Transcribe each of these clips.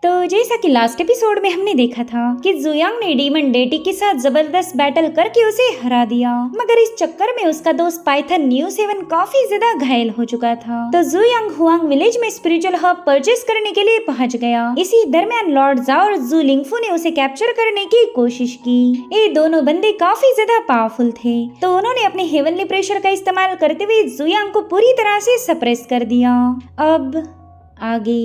तो जैसा कि लास्ट एपिसोड में हमने देखा था कि जुयांग ने डीमन डेटी के साथ जबरदस्त बैटल करके उसे हरा दिया, मगर इस चक्कर में उसका दोस्त पाइथन न्यू 7 काफी ज्यादा घायल हो चुका था। तो जुयांग हुआंग विलेज में स्पिरिचुअल हब परचेस करने के लिए पहुंच गया। इसी दरमियान लॉर्ड जाओ और जू लिंगफू ने उसे कैप्चर करने की कोशिश की। ये दोनों बंदे काफी ज्यादा पावरफुल थे, तो उन्होंने अपने हेवनली प्रेशर का इस्तेमाल करते हुए जुयांग को पूरी तरह से सप्रेस कर दिया। अब आगे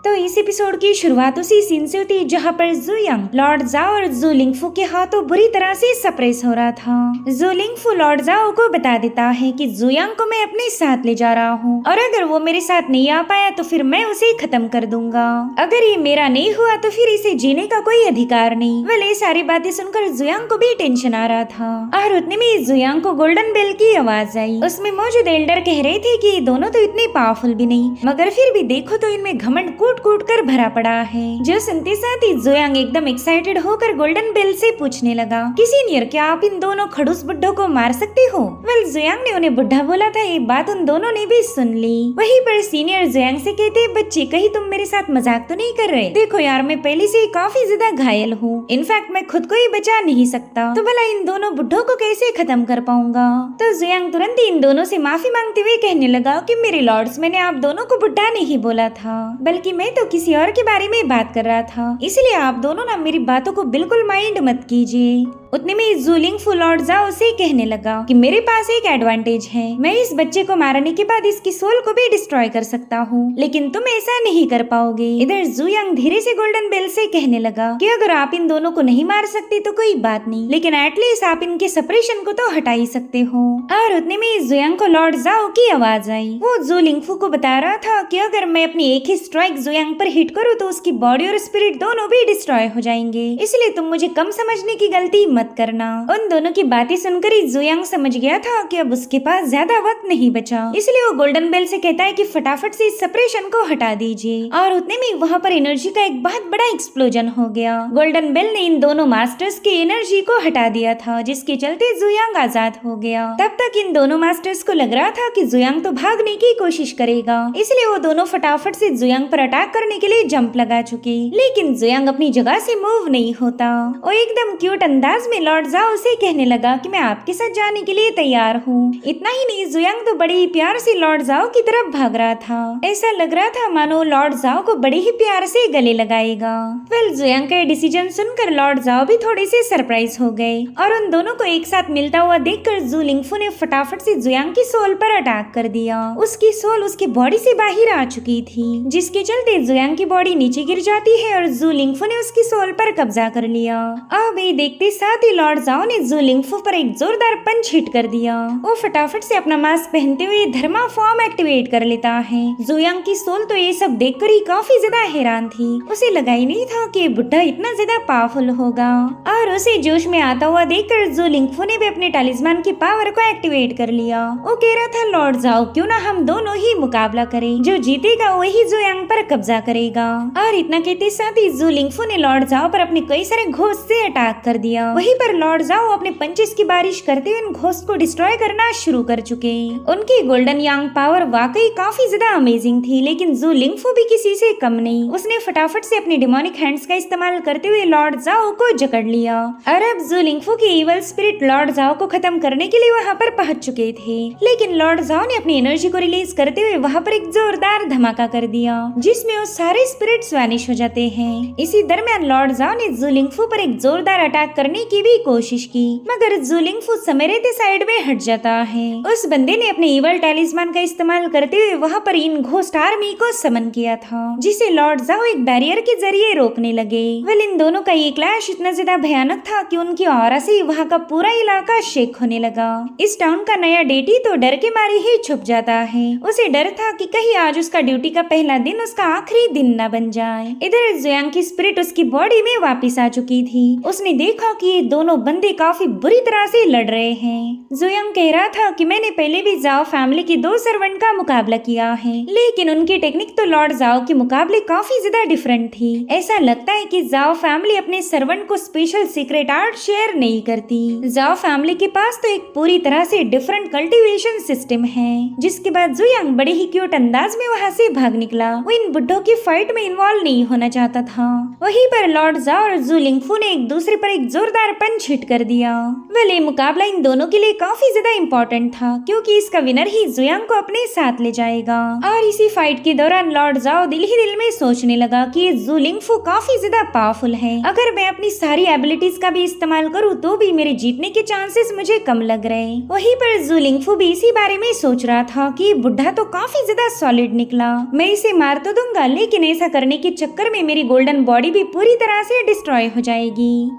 तो इस एपिसोड की शुरुआत उसी सीन से होती है जहाँ पर जुयांग लॉर्ड जाओ और जू लिंगफू के हाथों बुरी तरह से सप्रेस हो रहा था। जू लिंगफू लॉर्ड जाओ को बता देता है कि जुयांग को मैं अपने साथ ले जा रहा हूँ और अगर वो मेरे साथ नहीं आ पाया तो फिर मैं उसे खत्म कर दूंगा। अगर ये मेरा नहीं हुआ तो फिर इसे जीने का कोई अधिकार नहीं। वेल ये सारी बातें सुनकर जुयांग को भी टेंशन आ रहा था और उतने में जुयांग को गोल्डन बेल की आवाज आई। उसमें मौजूद एल्डर कह रहे थे कि दोनों तो इतने पावरफुल भी नहीं, मगर फिर भी देखो तो इनमें घमंड कूट कर भरा पड़ा है। जो सुनते साथ ही जुयांग एकदम एक्साइटेड होकर गोल्डन बेल से पूछने लगा कि सीनियर क्या आप इन दोनों खड़ूस बुड्ढों को मार सकते हो। वेल जुयांग ने उन्हें बुड्ढा बोला था, ये बात उन दोनों ने भी सुन ली। वहीं पर सीनियर जुयांग से कहते, बच्चे कहीं तुम मेरे साथ मजाक तो नहीं कर रहे? देखो यार मैं पहले से ही काफी ज्यादा घायल हूँ, इनफैक्ट मैं खुद को ही बचा नहीं सकता, तो भला इन दोनों बुड्ढों को कैसे खत्म कर पाऊंगा। तो जुयांग तुरंत ही इन दोनों से माफी मांगते हुए कहने लगा कि मेरे लॉर्ड्स मैंने आप दोनों को बुड्ढा नहीं बोला था, बल्कि मैं तो किसी और के बारे में बात कर रहा था, इसलिए आप दोनों ना मेरी बातों को बिल्कुल माइंड मत कीजिए। उतने में जू लिंगफू लॉर्ड जाओ से कहने लगा कि मेरे पास एक एडवांटेज है, मैं इस बच्चे को मारने के बाद इसकी सोल को भी डिस्ट्रॉय कर सकता हूँ, लेकिन तुम ऐसा नहीं कर पाओगे। इधर जुयांग धीरे से गोल्डन बेल से कहने लगा कि अगर आप इन दोनों को नहीं मार सकते तो कोई बात नहीं, लेकिन एटलीस्ट आप इनके सेपरेशन को तो हटा ही सकते हो। और उतने में जुयांग को लॉर्ड जाओ की आवाज आई। वो जू लिंगफू को बता रहा था कि अगर मैं अपनी एक ही स्ट्राइक जुयांग पर हिट करूँ तो उसकी बॉडी और स्पिरिट दोनों भी डिस्ट्रॉय हो जाएंगे, इसलिए तुम मुझे कम समझने की गलती मत करना। उन दोनों की बातें सुनकर ही जुयांग समझ गया था कि अब उसके पास ज्यादा वक्त नहीं बचा, इसलिए वो गोल्डन बेल से कहता है कि फटाफट से इस सेपरेशन को हटा दीजिए। और उतने में वहाँ पर एनर्जी का एक बहुत बड़ा एक्सप्लोजन हो गया। गोल्डन बेल ने इन दोनों मास्टर्स की एनर्जी को हटा दिया था, जिसके चलते जुयांग आजाद हो गया। तब तक इन दोनों मास्टर्स को लग रहा था कि जुयांग तो भागने की कोशिश करेगा, इसलिए वो दोनों फटाफट से जुयांग पर अटैक करने के लिए जंप लगा चुके, लेकिन जुयांग अपनी जगह से मूव नहीं होता। वो एकदम क्यूट अंदाज में लॉर्ड जाओ से कहने लगा कि मैं आपके साथ जाने के लिए तैयार हूँ। इतना ही नहीं, जुयांग तो बड़े ही प्यार से लॉर्ड जाओ की तरफ भाग रहा था। ऐसा लग रहा था मानो लॉर्ड जाओ को बड़े ही प्यार से गले लगाएगा। वेल जुयांग का डिसीजन सुनकर लॉर्ड जाओ भी थोड़े से सरप्राइज हो गए और उन दोनों को एक साथ मिलता हुआ देखकर जू लिंगफू ने फटाफट से जुयांग की सोल पर अटैक कर दिया। उसकी सोल उसकी बॉडी से बाहर आ चुकी थी, जिसके चलते जुयांग की बॉडी नीचे गिर जाती है और जू लिंगफू ने उसकी सोल पर कब्जा कर लिया। अब ये देखते साथ ही लॉर्ड जाओ ने जू लिंगफू पर एक जोरदार पंच हिट कर दिया। वो फटाफट से अपना मास्क पहनते हुए धर्मा फॉर्म एक्टिवेट कर लेता है। जुयांग की सोल तो ये सब देखकर ही काफी ज्यादा हैरान थी, उसे लगा ही नहीं था कि बुड्ढा इतना ज्यादा पावरफुल होगा। और उसे जोश में आता हुआ देखकर जू लिंगफू ने भी अपने टैलिस्मान की पावर को एक्टिवेट कर लिया। वो कह रहा था लॉर्ड जाओ क्यों ना हम दोनों ही मुकाबला करें, जो जीतेगा वही जुयांग पर कब्जा करेगा। और इतना कहते साथ ही जू लिंगफू ने लॉर्ड जाओ पर अपने कई सारे घोस्ट से अटैक कर दिया। वहीं पर लॉर्ड जाओ अपने पंचेस की बारिश करते हुए उन घोस्ट को डिस्ट्रॉय करना शुरू कर चुके। उनकी गोल्डन यांग पावर वाकई काफी ज्यादा अमेजिंग थी, लेकिन जू लिंगफू भी किसी से कम नहीं। उसने फटाफट से अपने डिमोनिक हैंड्स का इस्तेमाल करते हुए लॉर्ड जाओ को जकड़ लिया और अब जू लिंगफू की इवल स्पिरिट लॉर्ड जाओ को खत्म करने के लिए वहाँ पर पहुंच चुके थे, लेकिन लॉर्ड जाओ ने अपनी एनर्जी को रिलीज करते हुए वहाँ पर एक जोरदार धमाका कर दिया, जिसमें वो सारे स्पिरिट्स वैनिश हो जाते हैं। इसी दरमियान लॉर्ड जाओ ने जू लिंगफू पर एक जोरदार अटैक करने की भी कोशिश की, मगर जू लिंगफू समय रहते साइड में हट जाता है। उस बंदे ने अपने इवल टैलिस्मान का इस्तेमाल करते हुए वहाँ पर इन घोस्ट आर्मी को समन किया था, जिसे लॉर्ड जाओ एक बैरियर के जरिए रोकने लगे। वेल इन दोनों का ये क्लैश इतना ज्यादा भयानक था कि उनकी ऑरा से वहाँ का पूरा इलाका शेक होने लगा। इस टाउन का नया डेटी तो डर के मारे ही छुप जाता है। उसे डर था कि कहीं आज उसका ड्यूटी का पहला दिन उसका आखिरी दिन न बन जाए। इधर जुयांग की स्पिरिट उसकी बॉडी में वापस आ चुकी थी। उसने देखा कि दोनों बंदे काफी बुरी तरह से लड़ रहे हैं। जुयांग कह रहा था कि मैंने पहले भी जाओ फैमिली की 2 सर्वेंट का मुकाबला किया है, लेकिन उनकी टेक्निक तो लॉर्ड जाओ के मुकाबले काफी ज्यादा डिफरेंट थी। ऐसा लगता है कि जाओ फैमिली अपने सर्वेंट को स्पेशल सीक्रेट आर्ट शेयर नहीं करती। जाओ फैमिली के पास तो एक पूरी तरह से डिफरेंट कल्टीवेशन सिस्टम है। जिसके बाद जुयांग बड़े ही क्यूट अंदाज में वहाँ से भाग निकला। वो इन बुड्ढों की फाइट में इन्वॉल्व नहीं होना चाहता था। वहीं पर लॉर्ड जाओ और जू लिंगफू ने एक दूसरे पर एक जोरदार पंच हिट कर दिया। वेल, ये मुकाबला इन दोनों के लिए काफी ज्यादा इम्पोर्टेंट था, क्योंकि इसका विनर ही जुयांग को अपने साथ ले जाएगा। और इसी फाइट के दौरान लॉर्ड जाओ दिल ही दिल में सोचने लगा कि ये जू लिंगफू काफी ज्यादा पावरफुल है। अगर मैं अपनी सारी एबिलिटीज का भी इस्तेमाल करूँ तो भी मेरे जीतने के चांसेस मुझे कम लग रहे। वहीं पर जू लिंगफू भी इसी बारे में सोच रहा था कि बुढ़ा तो काफी ज्यादा सॉलिड निकला, मैं इसे मार तो दूंगा, लेकिन ऐसा करने के चक्कर में मेरी गोल्डन बॉडी भी पूरी तरह से डिस्ट्रॉय हो जाएगी।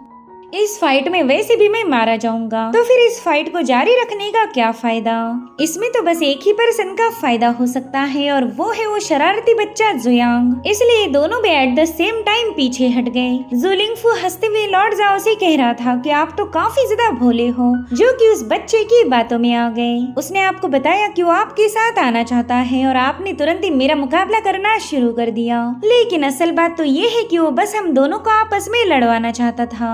इस फाइट में वैसे भी मैं मारा जाऊंगा, तो फिर इस फाइट को जारी रखने का क्या फायदा। इसमें तो बस एक ही पर्सन का फायदा हो सकता है, और वो है वो शरारती बच्चा जुयांग। इसलिए दोनों भी एट द सेम टाइम पीछे हट गए। जू लिंगफू हंसते हुए लॉर्ड जाओ से कह रहा था कि आप तो काफी ज्यादा भोले हो, जो कि उस बच्चे की बातों में आ गए। उसने आपको बताया कि वो आपके साथ आना चाहता है, और आपने तुरंत ही मेरा मुकाबला करना शुरू कर दिया। लेकिन असल बात तो ये है कि वो बस हम दोनों को आपस में लड़वाना चाहता था।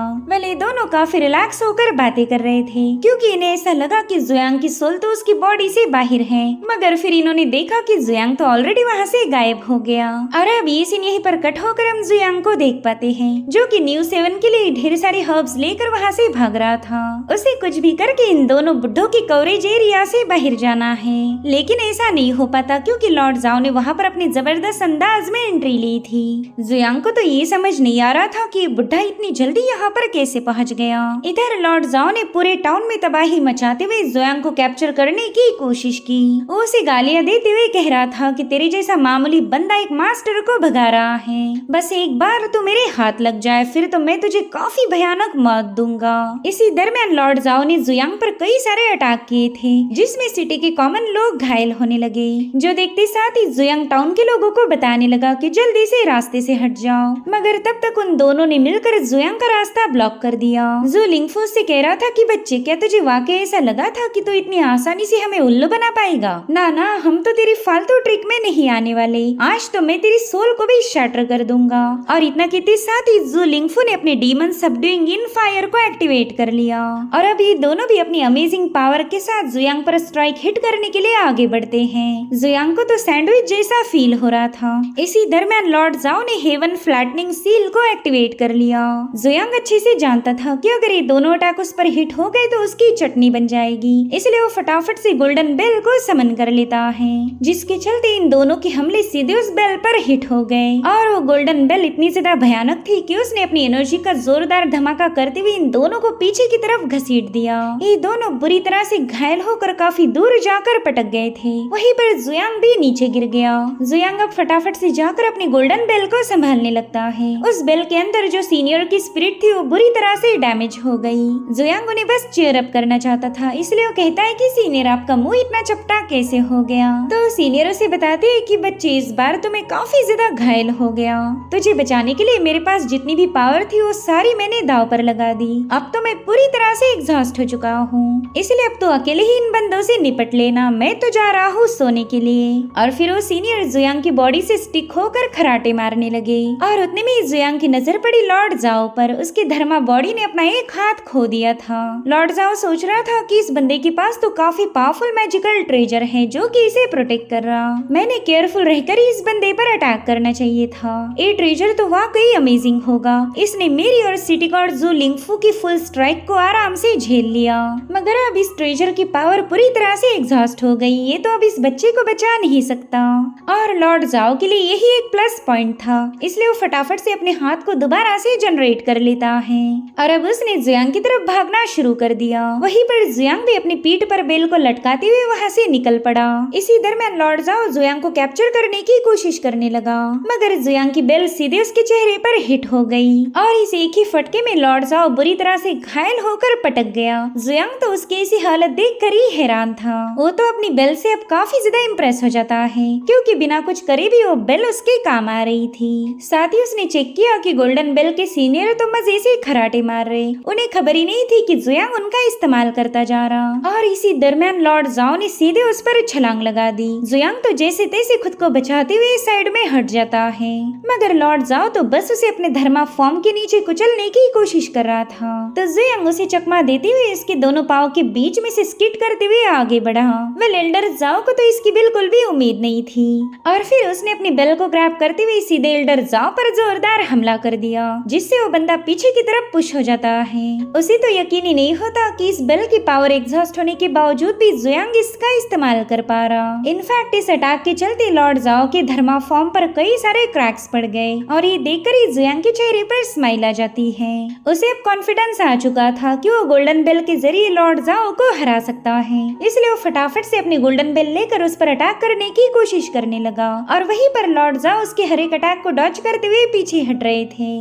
दोनों काफी रिलैक्स होकर बातें कर रहे थे, क्योंकि इन्हें ऐसा लगा कि जुयांग की सोल तो उसकी बॉडी से बाहर है। मगर फिर इन्होंने देखा कि जुयांग तो ऑलरेडी वहाँ से गायब हो गया। और अब ये सीन यहीं पर कट होकर हम जुयांग को देख पाते हैं, जो कि न्यू 7 के लिए ढेर सारे हर्ब्स लेकर वहाँ से भाग रहा था। उसे कुछ भी करके इन दोनों बुड्ढों की कवरेज एरिया से बाहर जाना है, लेकिन ऐसा नहीं हो पाता, क्योंकि लॉर्ड जाओ ने वहाँ पर अपनी जबरदस्त अंदाज में एंट्री ली थी। जुयांग को तो ये समझ नहीं आ रहा था कि बुड्ढा इतनी जल्दी यहाँ पर कैसे पहुंच गया। इधर लॉर्ड जाओ ने पूरे टाउन में तबाही मचाते हुए जुयांग को कैप्चर करने की कोशिश की। वो उसे गालियां देते हुए कह रहा था कि तेरे जैसा मामूली बंदा एक मास्टर को भगा रहा है, बस एक बार तो मेरे हाथ लग जाए, फिर तो मैं तुझे काफी भयानक मौत दूंगा। इसी दरमियान लॉर्ड जाओ ने जुयांग पर कई सारे अटैक किए थे, जिसमें सिटी के कॉमन लोग घायल होने लगे, जो देखते साथ ही जुयांग टाउन के लोगों को बताने लगा कि जल्दी से रास्ते से हट जाओ। मगर तब तक उन दोनों ने मिलकर जुयांग का रास्ता ब्लॉक कर दिया। जू लिंगफू से कह रहा था कि बच्चे, क्या तुझे वाकई ऐसा लगा था कि तू इतनी आसानी से हमें उल्लू बना पाएगा? ना ना, हम तो तेरी फालतू ट्रिक में नहीं आने वाले। आज तो मैं तेरी सोल को भी शैटर कर दूंगा। और इतना कहते साथ ही जू लिंगफू ने अपने डीमन सबड्यूइंग इन फायर को एक्टिवेट कर लिया, और अब ये दोनों भी अपनी अमेजिंग पावर के साथ जुयांग पर स्ट्राइक हिट करने के लिए आगे बढ़ते हैं। जुयांग को तो सैंडविच जैसा फील हो रहा था। इसी दरमियान लॉर्ड जाओ ने हेवन फ्लैटनिंग सील को एक्टिवेट कर लिया। जुयांग अच्छे से जानता था कि अगर ये दोनों अटैक उस पर हिट हो गए तो उसकी चटनी बन जाएगी, इसलिए वो फटाफट से गोल्डन बेल को समन कर लेता है, जिसके चलते इन दोनों के हमले सीधे उस बेल पर हिट हो गए। और वो गोल्डन बेल इतनी ज्यादा भयानक थी कि उसने अपनी एनर्जी का जोरदार धमाका करते हुए इन दोनों को पीछे की तरफ घसीट दिया। ये दोनों बुरी तरह से घायल होकर काफी दूर जाकर पटक गए थे। वहीं पर जुयांग भी नीचे गिर गया। जुयांग अब फटाफट से जाकर अपनी गोल्डन बेल को संभालने लगता है। उस बेल के अंदर जो सीनियर की स्पिरिट थी वो बुरी तरह से डैमेज हो गई। जुयांग उन्हें बस चीयर अप करना चाहता था, इसलिए वो कहता है कि सीनियर, आपका मुंह इतना चपटा कैसे हो गया? तो सीनियर उसे बताते हैं कि बच्चे, इस बार तो मैं काफी ज्यादा घायल हो गया। तुझे बचाने के लिए मेरे पास जितनी भी पावर थी वो सारी मैंने दांव पर लगा दी। अब तो मैं पूरी तरह से एग्जॉस्ट हो चुका हूँ, इसलिए अब तो अकेले ही इन बंदों से निपट लेना। मैं तो जा रहा हूँ सोने के लिए। और फिर वो सीनियर जुयांग की बॉडी से स्टिक होकर खराटे मारने लगे, और उतने में जुयांग की नजर पड़ी लॉर्ड जाओ पर। उसकी धर्मा बॉडी ने अपना एक हाथ खो दिया था। लॉर्ड जाओ सोच रहा था कि इस बंदे के पास तो काफी पावरफुल मैजिकल ट्रेजर है जो कि इसे प्रोटेक्ट कर रहा। मैंने केयरफुल रहकर इस बंदे पर अटैक करना चाहिए था। ये ट्रेजर तो वाकई अमेजिंग होगा। इसने मेरी और सिटी गॉड जू लिंगफू की फुल स्ट्राइक को आराम से झेल लिया। मगर अब इस ट्रेजर की पावर पूरी तरह से एग्जॉस्ट हो गई। ये तो अब इस बच्चे को बचा नहीं सकता। और लॉर्ड जाओ के लिए यही एक प्लस पॉइंट था, इसलिए वो फटाफट से अपने हाथ को दोबारा से जनरेट कर लेता है। और अब उसने जुयांग की तरफ भागना शुरू कर दिया। वहीं पर जुयांग भी अपनी पीठ पर बेल को लटकाते हुए वहाँ से निकल पड़ा। इसी दरमियान लॉर्ड जाओ जुयांग को कैप्चर करने की कोशिश करने लगा, मगर जुयांग की बेल सीधे उसके चेहरे पर हिट हो गई, और इस एक ही फटके में लॉर्ड जाओ बुरी तरह से घायल होकर पटक गया। जुयांग तो उसकी ऐसी हालत देखकर ही हैरान था। वो तो अपनी बेल से अब काफी ज्यादा इम्प्रेस हो जाता है, क्योंकि बिना कुछ करे भी वो बेल उसके काम आ रही थी। साथ ही उसने चेक किया कि गोल्डन बेल के सीनियर तो मजे से खराटे कांटे मार रहे। उन्हें खबर ही नहीं थी कि जुयांग उनका इस्तेमाल करता जा रहा। और इसी दरमियान लॉर्ड जाओ ने सीधे उस पर छलांग लगा दी। जुयांग तो जैसे तैसे खुद को बचाते हुए साइड में हट जाता है, मगर लॉर्ड जाओ तो बस उसे अपने धर्मा फॉर्म के नीचे कुचलने की कोशिश कर रहा था। तो जुयांग उसे चकमा देते हुए इसके दोनों पाँव के बीच में से स्किट करते हुए आगे बढ़ा। वेल एल्डर जाओ को तो इसकी बिल्कुल भी उम्मीद नहीं थी और फिर उसने अपनी बेल को ग्रैब करते हुए सीधे एल्डर जाओ पर जोरदार हमला कर दिया, जिससे वो बंदा पीछे की तरफ पुश हो जाता है। उसे तो यकीन ही नहीं होता कि इस बेल की पावर एग्जॉस्ट होने के बावजूद भी जुयांग इसका इस्तेमाल कर पा रहा। इनफैक्ट इस अटैक के चलते लॉर्ड जाओ के धर्मा फॉर्म पर कई सारे क्रैक्स पड़ गए और ये देखकर ही जुयांग के चेहरे पर स्माइल आ जाती है। उसे अब कॉन्फिडेंस आ चुका था कि वो गोल्डन बेल के जरिए लॉर्ड जाओ को हरा सकता है, इसलिए वो फटाफट से अपनी गोल्डन बेल लेकर उस पर अटैक करने की कोशिश करने लगा। और वहीं पर लॉर्ड जाओ उसके हर एक अटैक को डॉज करते हुए पीछे हट रहे थे।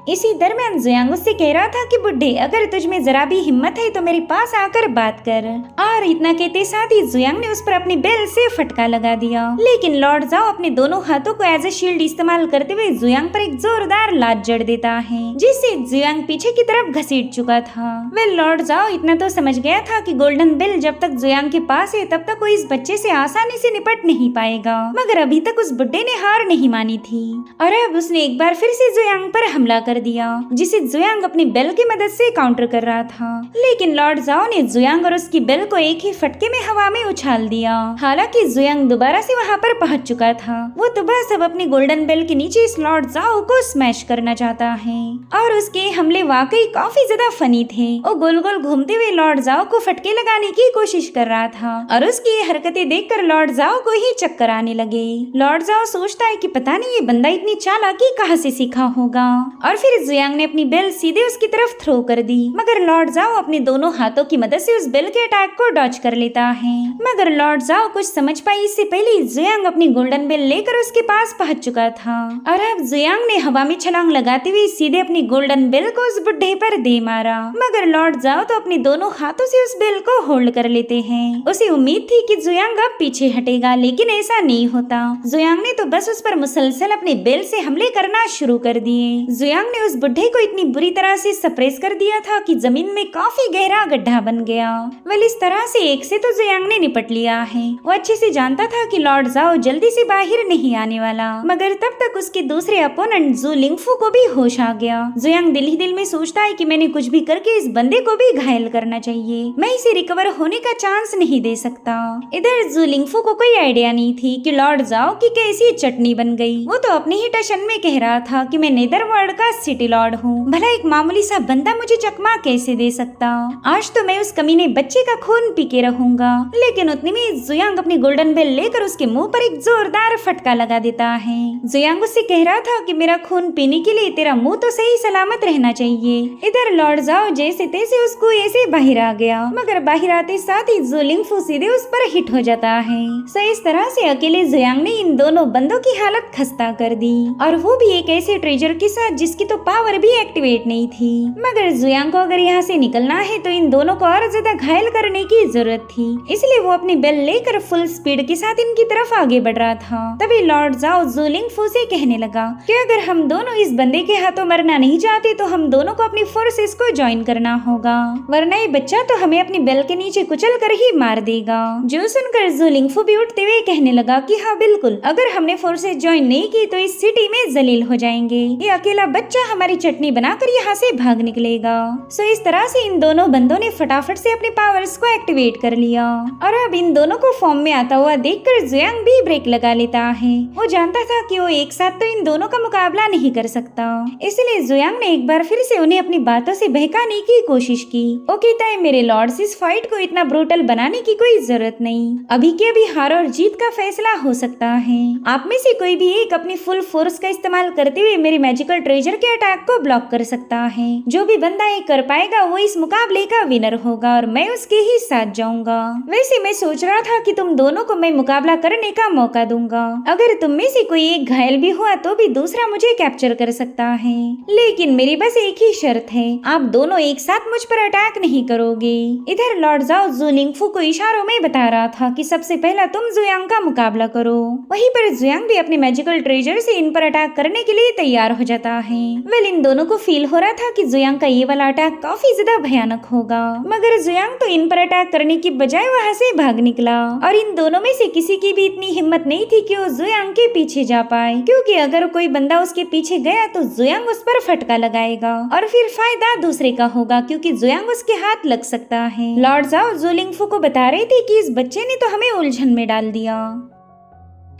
इसी दरमियान जुयांग उससे कह रहा था कि बुड्ढे, अगर तुझ में जरा भी हिम्मत है तो मेरे पास आकर बात कर। और इतना कहते साथ ही जुयांग ने उस पर अपनी बेल से फटका लगा दिया, लेकिन लॉर्ड जाओ अपने दोनों हाथों को एज ए शील्ड इस्तेमाल करते हुए जुयांग पर एक जोरदार लात जड़ देता है, जिससे जुयांग पीछे की तरफ घसीट चुका था। वेल लॉर्ड जाओ इतना तो समझ गया था कि गोल्डन बेल जब तक जुयांग के पास है तब तक वो इस बच्चे से आसानी से निपट नहीं पाएगा, मगर अभी तक उस बुड्ढे ने हार नहीं मानी थी और अब उसने एक बार फिर से जुयांग पर हमला कर दिया, जिसे जुयांग अपनी बेल की मदद से काउंटर कर रहा था। लेकिन लॉर्ड जाओ ने जुयांग और उसकी बेल को एक ही फटके में हवा में उछाल दिया। हालांकि जुयांग दोबारा से वहां पर पहुंच चुका था। वो तो बस अब अपनी गोल्डन बेल के नीचे इस लॉर्ड जाओ को स्मैश करना चाहता है और उसके हमले वाकई काफी ज्यादा फनी थे। वो गोल गोल घूमते हुए लॉर्ड जाओ को फटके लगाने की कोशिश कर रहा था और उसकी ये हरकतें देखकर लॉर्ड जाओ को ही चक्कर आने लगे। लॉर्ड जाओ सोचता है कि पता नहीं ये बंदा इतनी चालाकी कहाँ से सीखा होगा और फिर जुयांग ने अपनी बेल सीधे उसकी तरफ थ्रो कर दी, मगर लॉर्ड जाओ अपने दोनों हाथों की मदद से उस बेल के अटैक को डॉज कर लेता है। मगर लॉर्ड जाओ कुछ समझ पाई इससे पहले जुयांग अपनी गोल्डन बेल लेकर उसके पास पहुंच चुका था और अब जुयांग ने हवा में छलांग लगाते हुए सीधे अपनी गोल्डन बेल को उस बुड्ढे पर दे मारा। मगर लॉर्ड जाओ तो अपने दोनों हाथों से उस बेल को होल्ड कर लेते हैं। उसे उम्मीद थी कि जुयांग अब पीछे हटेगा, लेकिन ऐसा नहीं होता। जुयांग ने तो बस उस पर मुसलसल अपने बेल से हमले करना शुरू कर दिए। जुयांग ने उस बुड्ढे को इतनी बुरी तरह से सप्रेस कर दिया था कि जमीन में काफी गहरा गड्ढा बन गया। वेल इस तरह से एक से तो जुयांग ने निपट लिया है। वो अच्छे से जानता था कि लॉर्ड जाओ जल्दी से बाहर नहीं आने वाला, मगर तब तक उसके दूसरे अपोनेंट जू लिंगफू को भी होश आ गया। जुयांग दिल ही दिल में सोचता है कि मैंने कुछ भी करके इस बंदे को भी घायल करना चाहिए, मैं इसे रिकवर होने का चांस नहीं दे सकता। इधर जू लिंगफू को कोई आइडिया नहीं थी कि लॉर्ड जाओ की कैसी चटनी बन गई। वो तो अपने ही टशन में कह रहा था कि मैं नेदरवर्ल्ड का सिटी लॉर्ड हूँ, भला एक मामूली सा बंदा मुझे चकमा कैसे दे सकता। आज तो मैं उस कमीने बच्चे का खून पी के रहूंगा। लेकिन उतने में जुयांग अपनी गोल्डन बेल लेकर उसके मुंह पर एक जोरदार फटका लगा देता है। जुयांग उससे कह रहा था कि मेरा खून पीने के लिए तेरा मुंह तो सही सलामत रहना चाहिए। इधर लॉर्ड जाओ जैसे तैसे उसको ऐसे बाहर आ गया, मगर बाहर आते साथ ही जू लिंगफू सीधे उस पर हिट हो जाता है। सो इस तरह से अकेले जुयांग ने इन दोनों बंदों की हालत खस्ता कर दी, और वो भी एक ऐसे ट्रेजर के साथ जिसकी तो पावर भी एक्टिवेट नहीं थी। मगर जुयांग को अगर यहाँ से निकलना है तो इन दोनों को और ज्यादा घायल करने की जरूरत थी, इसलिए वो अपनी बेल लेकर फुल स्पीड के साथ इनकी तरफ आगे बढ़ रहा था। तभी लॉर्ड जाओ जू लिंगफू से कहने लगा कि अगर हम दोनों इस बंदे के हाथों मरना नहीं चाहते तो हम दोनों को अपनी फोर्सेस को ज्वाइन करना होगा, वरना ये बच्चा तो हमें अपनी बेल के नीचे कुचल कर ही मार देगा। जो सुनकर जू लिंगफू भी उठते हुए कहने लगा कि हाँ बिल्कुल, अगर हमने फोर्सेस ज्वाइन नहीं की तो इस सिटी में जलील हो जाएंगे। ये अकेला बच्चा हमारी चटनी बनाकर यहाँ से भाग निकलेगा। सो इस तरह से इन दोनों बंदों ने फटाफट से अपने पावर्स को एक्टिवेट कर लिया, और अब इन दोनों को फॉर्म में आता हुआ देखकर जुयांग भी ब्रेक लगा लेता है। वो जानता था कि वो एक साथ तो इन दोनों का मुकाबला नहीं कर सकता, इसलिए जुयांग ने एक बार फिर से उन्हें अपनी बातों से बहकाने की कोशिश की। वो कहता है मेरे लॉर्ड्स, इस फाइट को इतना ब्रूटल बनाने की कोई जरूरत नहीं, अभी के अभी हार और जीत का फैसला हो सकता है। आप में से कोई भी एक अपनी फुल फोर्स का इस्तेमाल करते हुए मेरे मैजिकल ट्रेजर के अटैक को ब्लॉक कर सकता है। जो भी बंदा ये कर पाएगा वो इस मुकाबले का विनर होगा और मैं उसके ही साथ जाऊंगा। वैसे मैं सोच रहा था कि तुम दोनों को मैं मुकाबला करने का मौका दूंगा। अगर तुम में से कोई एक घायल भी हुआ तो भी दूसरा मुझे कैप्चर कर सकता है, लेकिन मेरी बस एक ही शर्त है, आप दोनों एक साथ मुझ पर अटैक नहीं करोगे। इधर लॉर्ड जाओ जू लिंगफू को इशारों में बता रहा था कि सबसे पहला तुम जुयांग का मुकाबला करो। वहीं पर जुयांग भी अपने मैजिकल ट्रेजर से इन पर अटैक करने के लिए तैयार हो जाता है। वेल इन दोनों को फील हो रहा था कि जुयांग का ये वाला अटैक काफी ज्यादा भयानक होगा, मगर जुयांग तो इन पर अटैक करने की बजाय वहाँ से भाग निकला और इन दोनों में से किसी की भी इतनी हिम्मत नहीं थी कि वो जुयांग के पीछे जा पाए, क्योंकि अगर कोई बंदा उसके पीछे गया तो जुयांग उस पर फटका लगाएगा और फिर फायदा दूसरे का होगा, क्योंकि जुयांग उसके हाथ लग सकता है। लॉर्ड जाओ ज़ोलिंगफू को बता रहे थे कि इस बच्चे ने तो हमें उलझन में डाल दिया।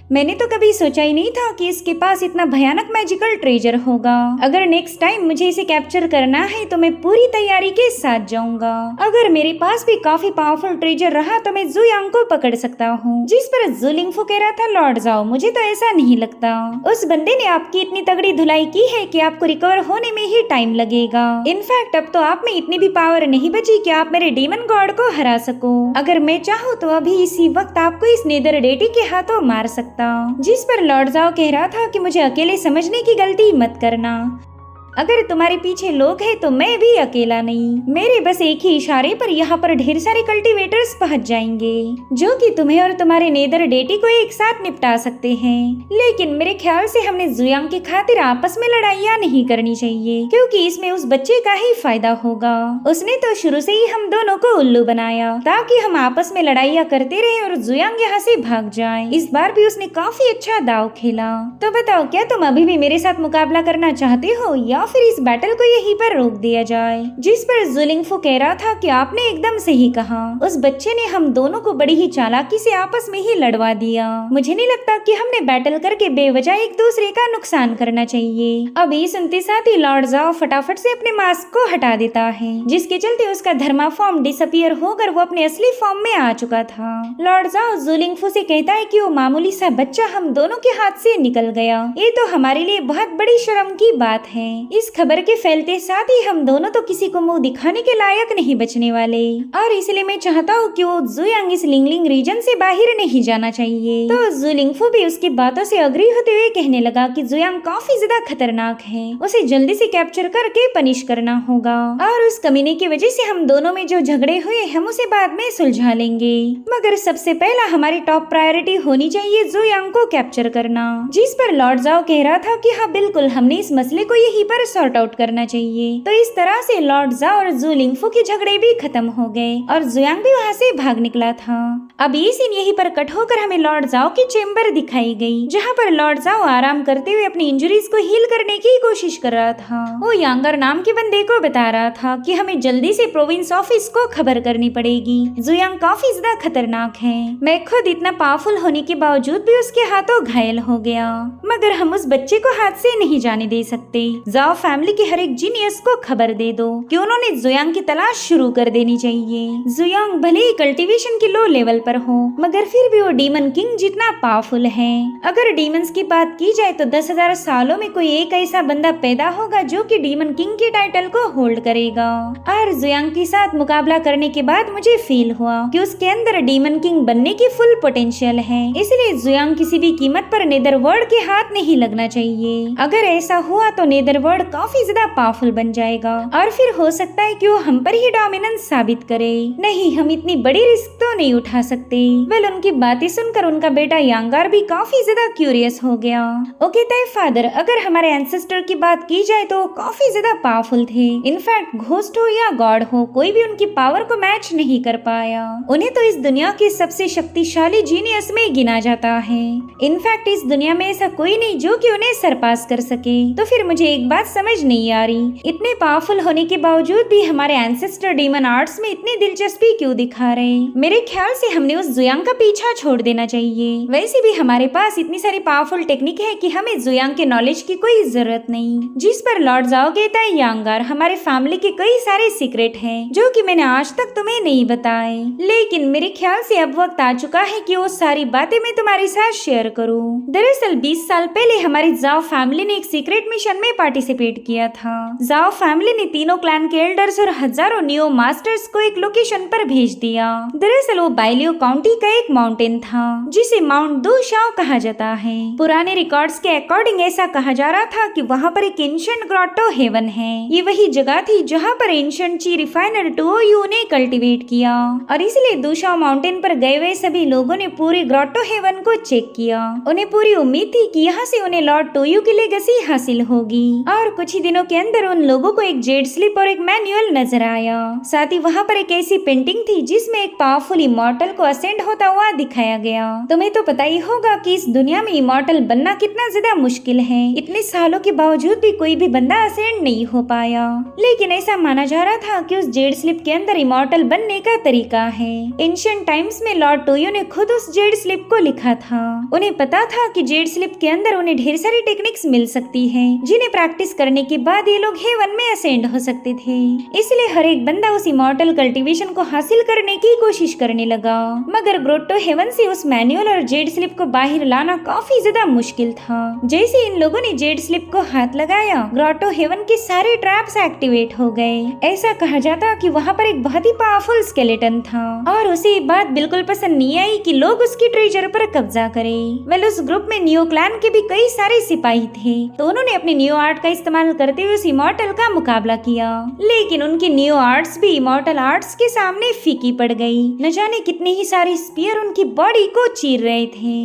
मैंने तो कभी सोचा ही नहीं था कि इसके पास इतना भयानक मैजिकल ट्रेजर होगा। अगर नेक्स्ट टाइम मुझे इसे कैप्चर करना है तो मैं पूरी तैयारी के साथ जाऊंगा। अगर मेरे पास भी काफी पावरफुल ट्रेजर रहा तो मैं जुयांग को पकड़ सकता हूँ। जिस पर ज़ोलिंगफू कह रहा था, लॉर्ड जाओ मुझे तो ऐसा नहीं लगता। उस बंदे ने आपकी इतनी तगड़ी धुलाई की है कि आपको रिकवर होने में ही टाइम लगेगा। इनफैक्ट अब तो आप में इतनी भी पावर नहीं बची कि आप मेरे डीमन गॉड को हरा सको। अगर मैं चाहूँ तो अभी इसी वक्त आपको इस नेदर डेटी के हाथों मार सकता। जिस पर लॉर्ड जाओ कह रहा था कि मुझे अकेले समझने की गलती मत करना। अगर तुम्हारे पीछे लोग हैं तो मैं भी अकेला नहीं। मेरे बस एक ही इशारे पर यहाँ पर ढेर सारे कल्टीवेटर्स पहुँच जाएंगे जो कि तुम्हें और तुम्हारे नेदर डेटी को एक साथ निपटा सकते हैं। लेकिन मेरे ख्याल से हमने जुयांग की खातिर आपस में लड़ाइयाँ नहीं करनी चाहिए, क्योंकि इसमें उस बच्चे का ही फायदा होगा। उसने तो शुरू से ही हम दोनों को उल्लू बनाया ताकि हम आपस में लड़ाइयाँ करते रहे और जुयांग यहाँ से भाग जाए। इस बार भी उसने काफी अच्छा दाव खेला। तो बताओ, क्या तुम अभी भी मेरे साथ मुकाबला करना चाहते हो या फिर इस बैटल को यहीं पर रोक दिया जाए? जिस पर ज़ोलिंगफू कह रहा था कि आपने एकदम सही कहा। उस बच्चे ने हम दोनों को बड़ी ही चालाकी से आपस में ही लड़वा दिया। मुझे नहीं लगता कि हमने बैटल करके बेवजह एक दूसरे का नुकसान करना चाहिए। अभी सुनते साथ ही लॉर्ड जाओ फटाफट से अपने मास्क को हटा देता है, जिसके चलते उसका धर्मा फॉर्म डिसअपियर होकर वो अपने असली फॉर्म में आ चुका था। लॉर्ड जाओ ज़ोलिंगफू से कहता है कि वो मामूली सा बच्चा हम दोनों के हाथ से निकल गया। ये तो हमारे लिए बहुत बड़ी शर्म की बात है। इस खबर के फैलते साथ ही हम दोनों तो किसी को मुंह दिखाने के लायक नहीं बचने वाले, और इसलिए मैं चाहता हूँ कि वो जुयांग इस लिंगलिंग रीजन से बाहर नहीं जाना चाहिए। तो ज़ोलिंगफू भी उसकी बातों से अग्री होते हुए कहने लगा कि जुयांग काफी ज्यादा खतरनाक है, उसे जल्दी से कैप्चर करके पनिश करना होगा, और उस कमीने की वजह से हम दोनों में जो झगड़े हुए हम उसे बाद में सुलझा लेंगे। मगर सबसे पहला हमारी टॉप प्रायोरिटी होनी चाहिए जुयांग को कैप्चर करना। जिस पर लॉर्ड जाओ कह रहा था कि हाँ बिल्कुल, हमने इस मसले को यहीं पर सॉर्ट आउट करना चाहिए। तो इस तरह से लॉर्ड जाओ और ज़ोलिंगफू के झगड़े भी खत्म हो गए और जुयांग भी वहाँ से भाग निकला था। अब ये सीन यहीं पर कट होकर हमें लॉर्ड जाओ की चेम्बर दिखाई गई, जहाँ पर लॉर्ड जाओ आराम करते हुए अपनी इंजरीज को हील करने की कोशिश कर रहा था। वो यांगर नाम के बंदे को बता रहा था कि हमें जल्दी से प्रोविंस ऑफिस को खबर करनी पड़ेगी। जुयांग काफी ज्यादा खतरनाक है। मैं खुद इतना पावरफुल होने के बावजूद भी उसके हाथों घायल हो गया, मगर हम उस बच्चे को हाथ से नहीं जाने दे सकते। जाओ फैमिली के हर एक जीनियस को खबर दे दो कि उन्होंने जुयांग की तलाश शुरू कर देनी चाहिए। जुयांग भले ही कल्टीवेशन के लो लेवल पर हो, मगर फिर भी वो डीमन किंग जितना पावरफुल है। अगर डीमंस की बात की जाए तो 10,000 सालों में कोई एक ऐसा बंदा पैदा होगा जो कि डीमन किंग के टाइटल को होल्ड करेगा। और जुयांग के साथ मुकाबला करने के बाद मुझे फील हुआ कि उसके अंदर डीमन किंग बनने की फुल पोटेंशियल है, इसलिए जुयांग किसी भी कीमत पर नेदरवर्ल्ड के हाथ नहीं लगना चाहिए। अगर ऐसा हुआ तो नेदरवर्ल्ड काफी ज्यादा पावरफुल बन जाएगा और फिर हो सकता है कि वो हम पर ही डोमिनेंस साबित करे। नहीं, हम इतनी बड़ी रिस्क तो नहीं उठा सकते। वेल, उनकी बातें सुनकर उनका बेटा यांगार भी काफी ज्यादा क्यूरियस हो गया। ओके तय फादर, अगर हमारे एंसेस्टर की बात की जाए तो काफी ज्यादा पावरफुल थे। इनफैक्ट घोस्ट हो या गॉड हो, कोई भी उनकी पावर को मैच नहीं कर पाया। उन्हें तो इस दुनिया के सबसे शक्तिशाली जीनियस में गिना जाता है। इनफैक्ट इस दुनिया में ऐसा कोई नहीं जो कि उन्हें सरपास कर सके। तो फिर मुझे एक बात समझ नहीं आ रही, इतने पावरफुल होने के बावजूद भी हमारे एंसेस्टर डीमन आर्ट्स में इतनी दिलचस्पी क्यों दिखा रहे? मेरे ख्याल से हमने उस जुयांग का पीछा छोड़ देना चाहिए। वैसे भी हमारे पास इतनी सारी पावरफुल टेक्निक है कि हमें जुयांग के नॉलेज की कोई जरूरत नहीं। जिस पर लॉर्ड जाओ कहता है, यांगार, हमारे फैमिली के कई सारे सीक्रेट हैं जो कि मैंने आज तक तुम्हें नहीं बताए, लेकिन मेरे ख्याल से अब वक्त आ चुका है कि वो सारी बातें मैं तुम्हारे साथ शेयर करूं। दरअसल 20 साल पहले हमारी जाओ फैमिली ने एक सीक्रेट मिशन में पार्टिसिपेट किया था। जाओ फैमिली ने तीनों क्लैन के एल्डर्स और हजारों नियो मास्टर्स को एक लोकेशन पर भेज दिया। दरअसल वो बाइलियो काउंटी का एक माउंटेन था जिसे माउंट दू शाओ कहा जाता है। पुराने रिकॉर्ड्स के अकॉर्डिंग ऐसा कहा जा रहा था कि वहाँ पर एक एंशिएंट ग्रोटो हेवन है। ये वही जगह थी जहाँ पर एंशिएंट ची रिफाइनर टुओयू ने कल्टीवेट किया, और इसलिए दूशाओ माउंटेन पर गए हुए सभी लोगों ने पूरे ग्रोटो हेवन को चेक किया। उन्हें पूरी उम्मीद थी कि यहाँ से उन्हें लॉर्ड टोयू की लेगेसी हासिल होगी, और और कुछ ही दिनों के अंदर उन लोगों को एक जेड स्लिप और एक मैनुअल नजर आया। साथ ही वहाँ पर एक ऐसी पेंटिंग थी जिसमें एक पावरफुल इमॉर्टल को असेंड होता हुआ दिखाया गया। तुम्हें तो पता ही होगा कि इस दुनिया में इमॉर्टल बनना कितना ज्यादा मुश्किल है। इतने सालों के बावजूद भी कोई भी बंदा असेंड नहीं हो पाया, लेकिन ऐसा माना जा रहा था कि उस जेड स्लिप के अंदर इमॉर्टल बनने का तरीका है। एंशिएंट टाइम्स में लॉर्ड टोयो ने खुद उस जेड स्लिप को लिखा था। उन्हें पता था कि जेड स्लिप के अंदर उन्हें ढेर सारी टेक्निक्स मिल सकती है जिन्हें प्रैक्टिस करने के बाद ये लोग हेवन में असेंड हो सकते थे। इसलिए हर एक बंदा उस इमॉर्टल कल्टीवेशन को हासिल करने की कोशिश करने लगा, मगर ग्रोटो हेवन से उस मैनुअल और जेड स्लिप को बाहर लाना काफी ज्यादा मुश्किल था। जैसे इन लोगों ने जेड स्लिप को हाथ लगाया, ग्रोटो हेवन के सारे ट्रैप्स एक्टिवेट हो गए। ऐसा कहा जाता कि वहाँ पर एक बहुत ही पावरफुल स्केलेटन था और उसे ये बात बिल्कुल पसंद नहीं आई कि लोग उसकी ट्रेजर पर कब्जा करें। वेल, उस ग्रुप में नियो क्लैन के भी कई सारे सिपाही थे, तो उन्होंने अपने नियो आर्ट का इस्तेमाल करते हुए उस इमॉर्टल का मुकाबला किया, लेकिन उनकी नियो आर्ट्स भी इमॉर्टल आर्ट्स के सामने फीकी पड़ गई। न जाने कितने ही सारे स्पीयर उनकी बॉडी को चीर रहे थे।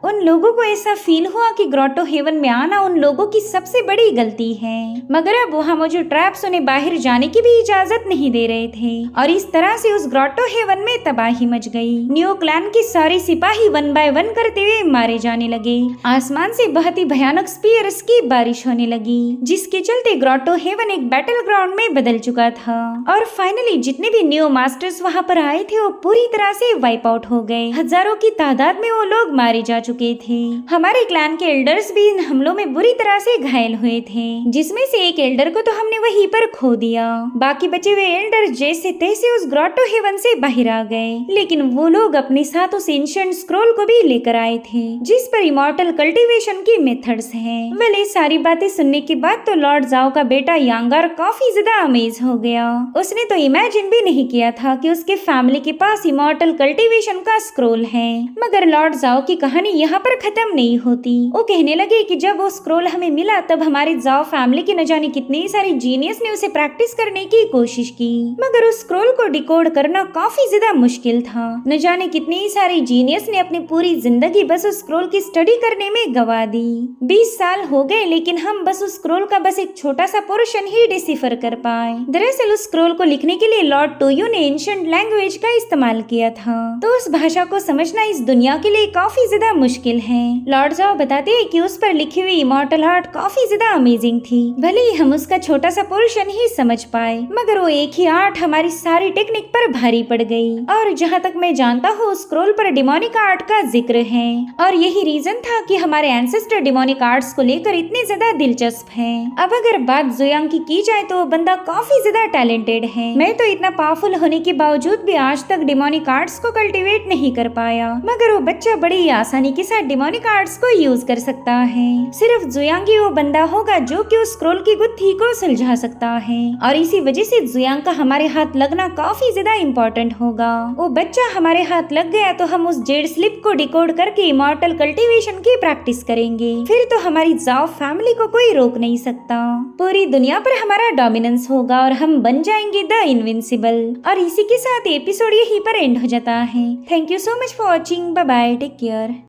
उन लोगों को ऐसा फील हुआ कि ग्रोटो हेवन में आना उन लोगों की सबसे बड़ी गलती है, मगर अब वहाँ मौजूद ट्रैप्स उन्हें बाहर जाने की भी इजाजत नहीं दे रहे थे और इस तरह से उस ग्रोटो हेवन में तबाही मच गई। नियो क्लैन के सारे सिपाही वन बाय वन करते हुए मारे जाने लगे। आसमान से बहुत ही भयानक स्पीयर्स की बारिश होने लगी, जिसके चलते ग्रोटो हेवन एक बैटल ग्राउंड में बदल चुका था और फाइनली जितने भी नियो मास्टर्स वहाँ पर आए थे वो पूरी तरह से वाइप आउट हो गए। हजारों की तादाद में वो लोग मारे जा चुके थे। हमारे क्लैन के एल्डर्स भी इन हमलों में बुरी तरह से घायल हुए थे, जिसमें से एक एल्डर को तो हमने वहीं पर खो दिया। बाकी बचे हुए एल्डर जैसे तैसे उस ग्रोटो हेवन से बाहर आ गए, लेकिन वो लोग अपने साथ उस एंशिएंट स्क्रोल को भी लेकर आए थे जिस पर इमॉर्टल कल्टीवेशन की मेथड्स हैं। वेल, ये सारी बातें सुनने के बाद तो लॉर्ड जाओ का बेटा यांगार काफी ज्यादा अमेज हो गया। उसने तो इमेजिन भी नहीं किया था कि उसके फैमिली के पास इमॉर्टल कल्टीवेशन का स्क्रोल है। मगर लॉर्ड जाओ की कहानी यहाँ पर खत्म नहीं होती। वो कहने लगे कि जब वो स्क्रोल हमें मिला तब हमारे जाओ फैमिली के न जाने कितने सारे जीनियस ने उसे प्रैक्टिस करने की कोशिश की, मगर उस स्क्रोल को डिकोड करना काफी ज्यादा मुश्किल था। न जाने कितने सारे जीनियस ने अपनी पूरी जिंदगी बस उस स्क्रोल की स्टडी करने में गवा दी। 20 साल हो गए, लेकिन हम बस उस स्क्रोल का बस एक छोटा सा पोर्शन ही डिसिफर कर पाए। दरअसल उस स्क्रोल को लिखने के लिए लॉर्ड टोयो ने एंशिएंट लैंग्वेज का इस्तेमाल किया था, तो उस भाषा को समझना इस दुनिया के लिए काफी ज्यादा मुश्किल है। लॉर्ड जाओ बताते हैं कि उस पर लिखी हुई इमॉर्टल आर्ट काफी ज्यादा अमेजिंग थी। भले ही हम उसका छोटा सा पोर्शन ही समझ पाए, मगर वो एक ही आर्ट हमारी सारी टेक्निक पर भारी पड़ गई। और जहाँ तक मैं जानता हूँ स्क्रोल पर डिमोनिक आर्ट का जिक्र है और यही रीजन था कि हमारे एंसेस्टर डिमोनिक आर्ट्स को लेकर इतने ज्यादा दिलचस्प हैं। अब अगर बात जुयांग की जाए तो वो बंदा काफी ज्यादा टैलेंटेड है। मैं तो इतना पावरफुल होने के बावजूद भी आज तक डिमोनिक आर्ट्स को कल्टीवेट नहीं कर पाया, मगर वो बच्चा बड़ी आसानी के साथ डिमोनिक आर्ट्स को यूज कर सकता है। सिर्फ जुयांग ही वो बंदा होगा जो कि उस स्क्रोल की गुत्थी को सुलझा सकता है और इसी वजह से जुयांग का हमारे हाथ लगना काफी ज्यादा इम्पोर्टेंट होगा। वो बच्चा हमारे हाथ लग गया तो हम उस जेड स्लिप को डिकोड करके इमॉर्टल कल्टीवेशन की प्रैक्टिस करेंगे। फिर तो हमारी जाओ फैमिली को कोई रोक नहीं सकता। पूरी दुनिया पर हमारा डोमिनेंस होगा और हम बन जाएंगे द इनविंसिबल। और इसी के साथ एपिसोड यहीं पर एंड हो जाता है। Thank you so much for watching. Bye bye, take care.